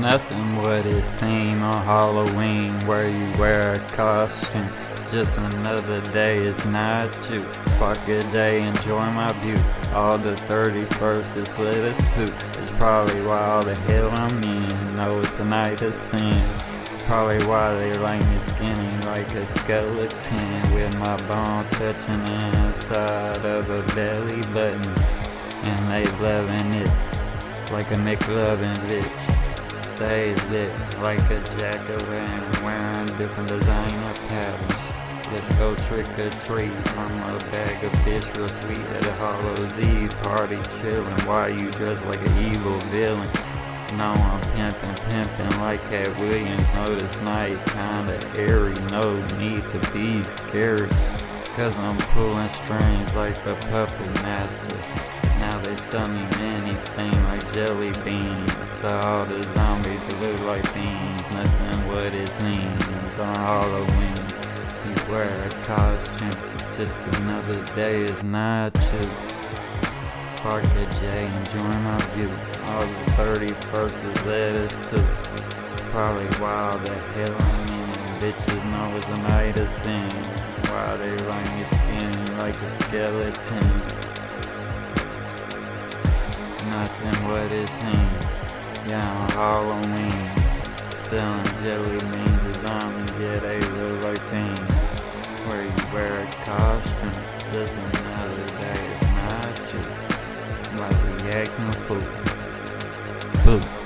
Nothing what it seem on Halloween where you wear a costume. Just another day, it's not you. Spark a J, enjoy my view. All the 31st is lit as two. It's probably why all the hell I'm in. Know it's a night of sin. Probably why they like me skinny like a skeleton, with my bone touching the inside of a belly button. And they loving it like a McLovin bitch. Stay lit like a jack-o'-lantern, wearing different designer patterns. Let's go trick or treat. I'm a bag of bitch real sweet at a Hallows Eve party, chillin'. Why you dressed like an evil villain? No, I'm pimpin' like Cat Williams. Know this night kinda airy, no need to be scary, cause I'm pulling strings like the puppet master. Now they sell me anything like jelly beans. All the zombies that look like beans. Nothing what it seems on Halloween. You wear a costume, just another day is not you. Spark a J, enjoy my view. All the 31st is lettuce too. Probably why the hell I'm in. Bitches know it's a night of sin. Why they like me skinny like a skeleton. Nothing what it seems. Yeah, on Halloween, selling jelly beans and zombies, yeah, they look like things. Where you wear a costume, just another day, it's not you. Like reacting fool. Boo.